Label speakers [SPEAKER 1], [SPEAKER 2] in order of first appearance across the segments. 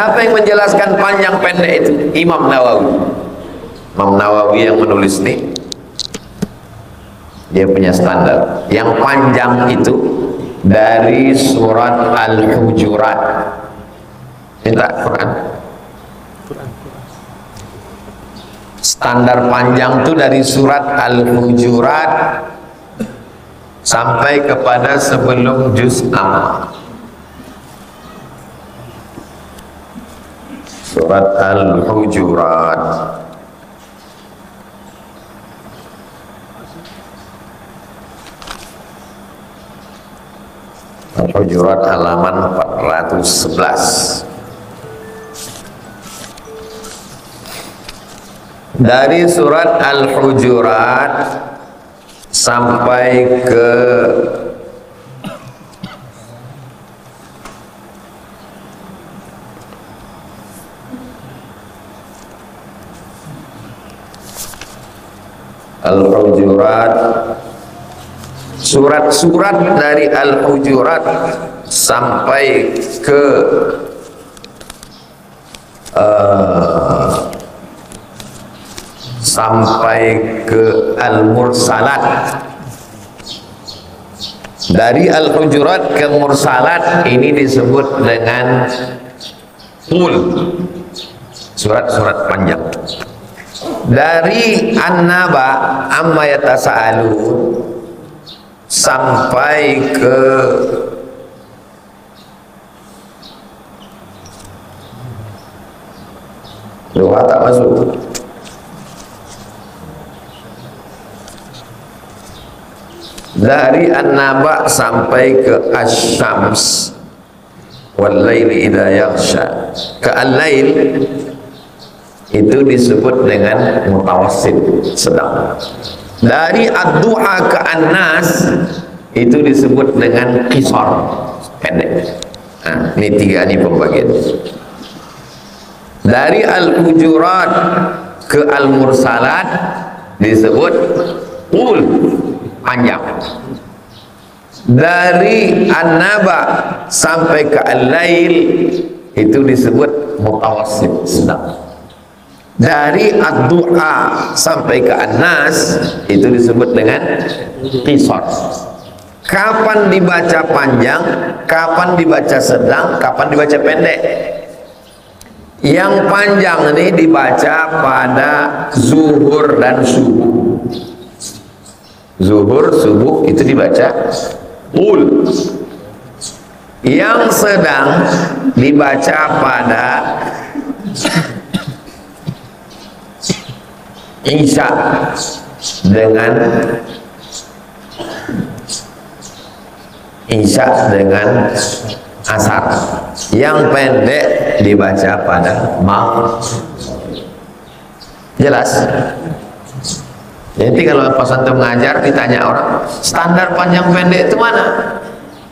[SPEAKER 1] Apa yang menjelaskan panjang pendek itu? Imam Nawawi. Imam Nawawi yang menulis nih, dia punya standar. Yang panjang itu dari surat Al-Hujurat. Minta Quran. Standar panjang itu dari surat Al-Hujurat sampai kepada sebelum juz amma. Surat Al-Hujurat. Al-Hujurat halaman 411. Dari surat Al-Hujurat sampai ke Al-Hujurat, surat-surat dari Al-Hujurat sampai ke Al-Mursalat. Dari Al-Hujurat ke Mursalat ini disebut dengan Qul, surat-surat panjang. Dari An-Naba amma yatasaalun sampai ke doa tak masuk. Dari An-Naba sampai ke Asy-Syams wal-laili idza yaghsha, ke Al-Lail itu disebut dengan mutawassit, sedang. Dari Ad-Duha ke An-Nas itu disebut dengan qisar, pendek. Nah, ini tiga nih pembagian. Dari Al-Hujurat ke Al-Mursalat disebut Qul, panjang. Dari An-Naba sampai ke Al-Lail itu disebut mutawassit, sedang. Dari Ad-Duha sampai ke An-Nas itu disebut dengan qisar. Kapan dibaca panjang, kapan dibaca sedang, kapan dibaca pendek? Yang panjang ini dibaca pada zuhur dan subuh. Zuhur, subuh itu dibaca Qul. Yang sedang dibaca pada Isya dengan Asar. Yang pendek dibaca pada Maghrib. Jelas? Jadi kalau pas antum mengajar ditanya orang, standar panjang pendek itu mana?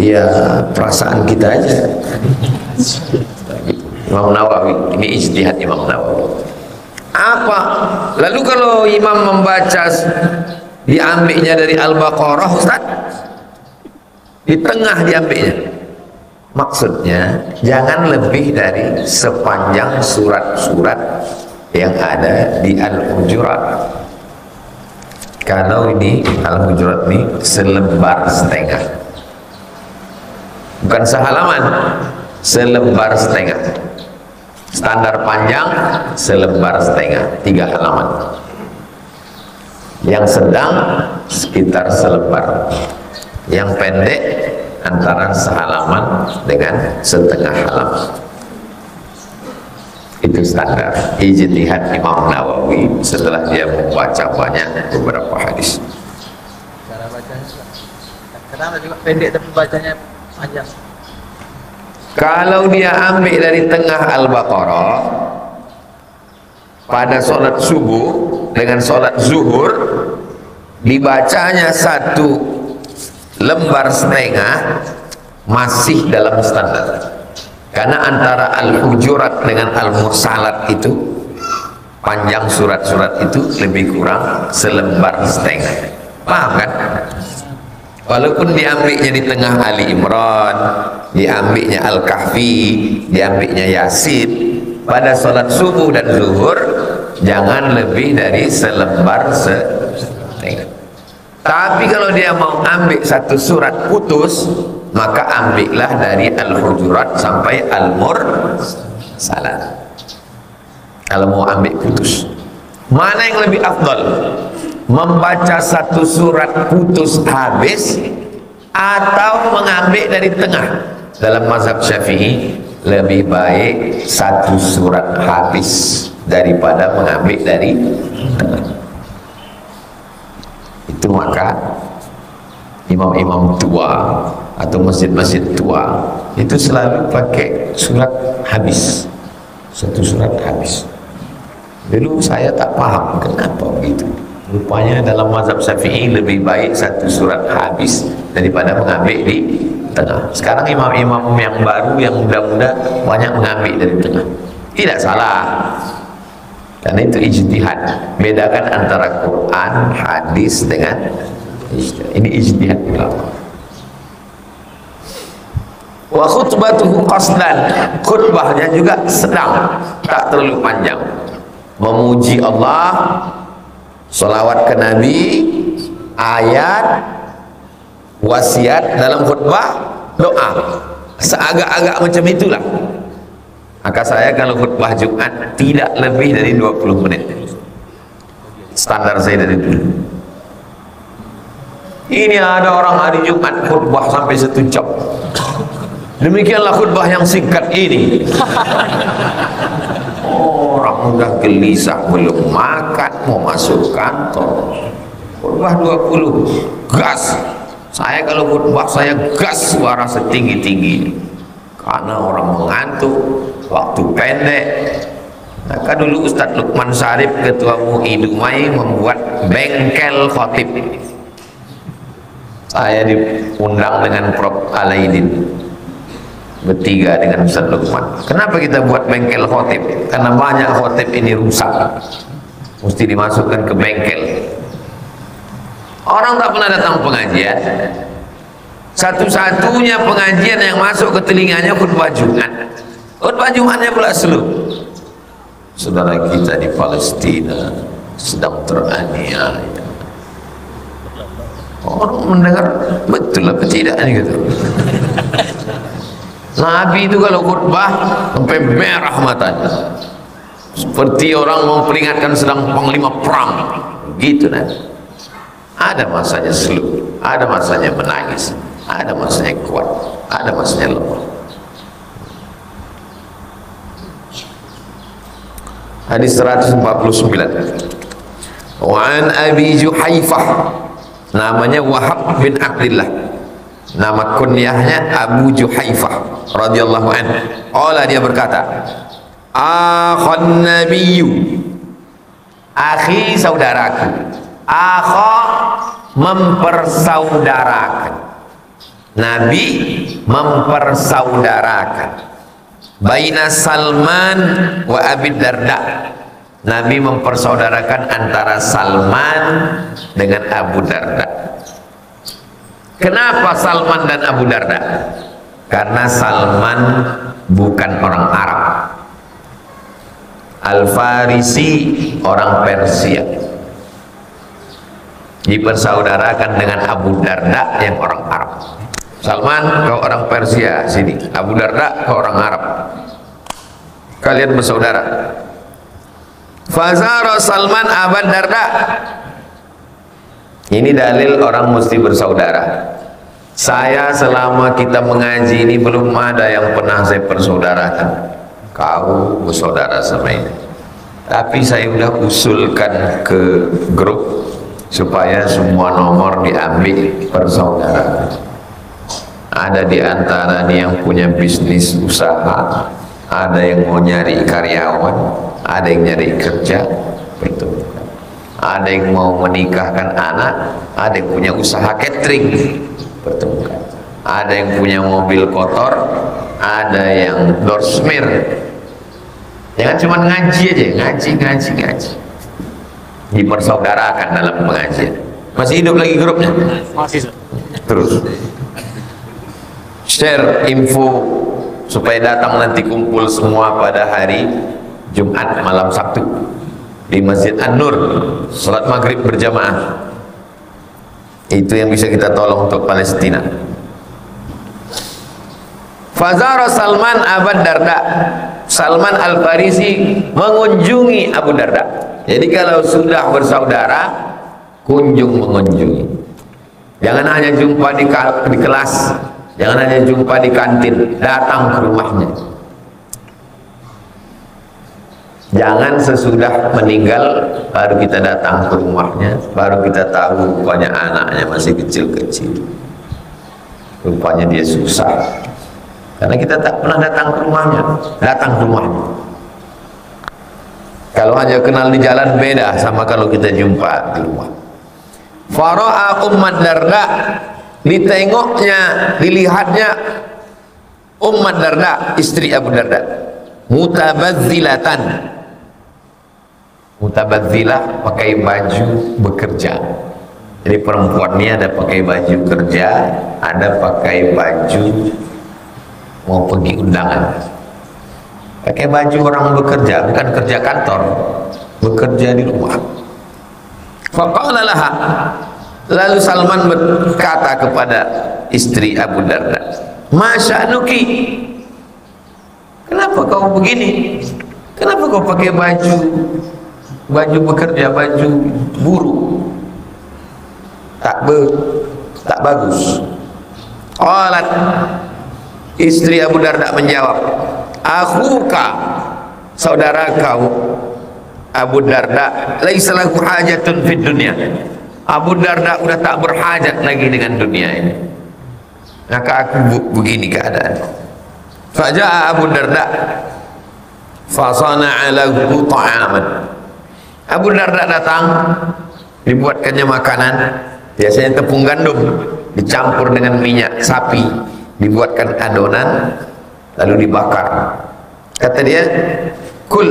[SPEAKER 1] Ya perasaan kita aja. Imam Nawawi, ini ijtihad Imam Nawawi. Apa? Lalu kalau imam membaca diambilnya dari Al-Baqarah, Ustaz, di tengah diambilnya. Maksudnya jangan lebih dari sepanjang surat-surat yang ada di Al-Hujurat. Kalau ini Al-Hujurat ini selembar setengah, bukan sehalaman, selembar setengah. Standar panjang selembar setengah, 3 halaman. Yang sedang sekitar selembar. Yang pendek antara sehalaman dengan setengah halaman. Itu standar ijtihad Imam Nawawi setelah dia membaca banyak beberapa hadis.
[SPEAKER 2] Cara bacanya kenapa juga pendek tapi bacanya panjang?
[SPEAKER 1] Kalau dia ambil dari tengah Al-Baqarah pada sholat subuh dengan sholat zuhur, dibacanya 1 lembar setengah, masih dalam standar. Karena antara Al-Hujurat dengan Al-Mursalat itu panjang surat-surat itu lebih kurang selembar setengah. Paham kan? Walaupun diambilnya di tengah Ali Imran, diambilnya Al-Kahfi, diambilnya Yasin. Pada sholat subuh dan zuhur jangan lebih dari selembar setengah. Tapi kalau dia mau ambil satu surat putus, maka ambillah dari Al-Hujurat sampai Al-Mursalat. Kalau mau ambil putus, mana yang lebih afdal? Membaca satu surat putus habis atau mengambil dari tengah? Dalam mazhab Syafi'i lebih baik satu surat habis daripada mengambil dari tengah. Itu maka imam-imam tua atau masjid-masjid tua itu selalu pakai surat habis, satu surat habis. Dulu saya tak paham kenapa begitu. Rupanya dalam mazhab Syafi'i lebih baik satu surat habis daripada mengambil di tengah. Sekarang imam-imam yang baru, yang muda-muda banyak mengambil dari tengah. Tidak salah, karena itu ijtihad. Bedakan antara Quran, hadis dengan ijtihad. Ini ijtihad ulama. Wa khutbatuhu qasdan, khutbahnya juga sedang, tak terlalu panjang. Memuji Allah, salawat ke Nabi, ayat, wasiat dalam khutbah, doa, seagak-agak macam itulah. Maka saya kalau khutbah Jumat tidak lebih dari 20 menit, standar saya dari dulu. Ini ada orang hari Jumat khutbah sampai 1 jam. Demikianlah khutbah yang singkat ini. Orang udah gelisah, belum makan, mau masuk kantor. Khutbah 20, gas. Saya kalau khutbah saya gas suara setinggi-tinggi. Karena orang mengantuk, waktu pendek. Maka dulu Ustaz Lukman Sarif, ketua MUI Dumai, membuat bengkel khotib. Saya diundang dengan Prof. Alaidin, bertiga dengan Ustaz Lukman. Kenapa kita buat bengkel khotib? Karena banyak khotib ini rusak, mesti dimasukkan ke bengkel. Orang tak pernah datang pengajian, satu-satunya pengajian yang masuk ke telinganya khutbah Jumat. Khutbah Jumatnya pula slow. Saudara kita di Palestina sedang teraniaya. Orang mendengar betul apa tidak gitu. Nabi itu kalau khutbah sampai merah matanya, seperti orang memperingatkan sedang panglima perang gitu. Nanti ada masanya slow, ada masanya menangis, ada masanya kuat, ada masanya lemah. Hadis 149. Wa an Abi Juhaifah, namanya Wahab bin Abdillah, nama kunyahnya Abu Juhaifah radhiyallahu anhu. Allah, dia berkata, akhon nabiyyu, akhi saudaraku. Akha mempersaudarakan, Nabi mempersaudarakan. Baina Salman wa Abi Darda, Nabi mempersaudarakan antara Salman dengan Abu Darda. Kenapa Salman dan Abu Darda? Karena Salman bukan orang Arab, Al-Farisi orang Persia, dipersaudarakan dengan Abu Darda yang orang Arab. Salman kau orang Persia sini, Abu Darda kau orang Arab, kalian bersaudara. Fazara Salman Abu Darda, ini dalil orang mesti bersaudara. Saya selama kita mengaji ini belum ada yang pernah saya persaudarakan. Kau bersaudara sama ini, tapi saya udah usulkan ke grup supaya semua nomor diambil persaudaraan. Ada di antara nih yang punya bisnis usaha, ada yang mau nyari karyawan, ada yang nyari kerja, pertemukan. Ada yang mau menikahkan anak, ada yang punya usaha catering, pertemukan. Ada yang punya mobil kotor, ada yang door smear. Jangan cuma ngaji aja, ngaji. Dipersaudarakan dalam pengajian. Masih hidup lagi grupnya?
[SPEAKER 2] Masih.
[SPEAKER 1] Terus share info supaya datang nanti kumpul semua pada hari Jumat malam Sabtu di Masjid An-Nur, salat maghrib berjamaah. Itu yang bisa kita tolong untuk Palestina. Fazara Salman Abu Darda. Salman Al-Farisi mengunjungi Abu Darda. Jadi kalau sudah bersaudara, kunjung mengunjungi. Jangan hanya jumpa di kelas, jangan hanya jumpa di kantin, datang ke rumahnya. Jangan sesudah meninggal baru kita datang ke rumahnya, baru kita tahu rupanya anaknya masih kecil-kecil, rupanya dia susah, karena kita tak pernah datang ke rumahnya. Datang ke rumahnya. Kalau hanya kenal di jalan beda sama kalau kita jumpa di rumah. Fara'a Ummat Darda, ditengoknya, dilihatnya Ummat Darda, istri Abu Darda, mutabadzilatan. Mutabadzilah, pakai baju bekerja. Jadi perempuan ini ada pakai baju kerja, ada pakai baju mau pergi undangan. Pakai baju orang bekerja, bukan kerja kantor, bekerja di rumah. Faqala laha, lalu Salman berkata kepada istri Abu Darda, "Ma sya'nuki? Kenapa kau begini? Kenapa kau pakai baju bekerja, baju buruh? Tak bagus." Qalat, istri Abu Darda menjawab, "Akhuka, saudara kau Abu Darda, laisa lahu hajatun fid dunya." Abu Darda udah tak berhajat lagi dengan dunia ini. Maka aku begini keadaan. Faja'a Abu Darda fasana'a lahu ta'aman. Abu Darda datang, dibuatkannya makanan, biasanya tepung gandum dicampur dengan minyak sapi, dibuatkan adonan lalu dibakar. Kata dia, "Kul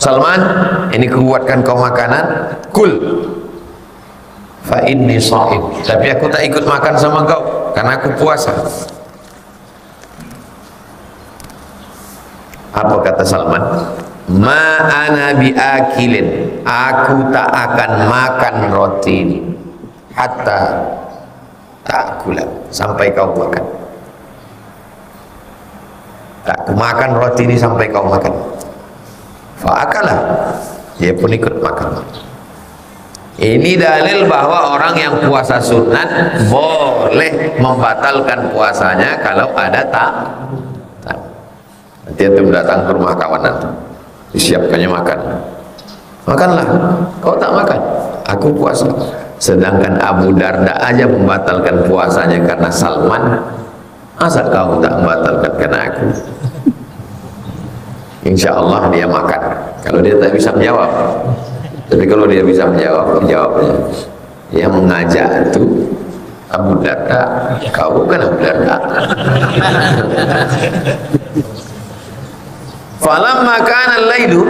[SPEAKER 1] Salman, ini kubuatkan kau makanan, kul fa inni sha'im." Tapi aku tak ikut makan sama kau karena aku puasa. Apa kata Salman? "Ma ana biakilin, aku tak akan makan roti ini hatta ta'kula, sampai kau makan. Tak aku makan roti ini sampai kau makan." Fa'akalah, dia pun ikut makan. Ini dalil bahwa orang yang puasa sunat boleh membatalkan puasanya kalau ada tak. Nanti itu datang ke rumah kawanan, disiapkannya makan. Makanlah, kau tak makan, aku puasa. Sedangkan Abu Darda aja membatalkan puasanya karena Salman, masa kau tak membatalkan karena aku? Insya Allah dia makan. Kalau dia tak bisa menjawab, tapi kalau dia bisa menjawab, jawabnya. Yang mengajak itu Abu Darda, kau bukan Abu Darda. Falamma kana al-lailu,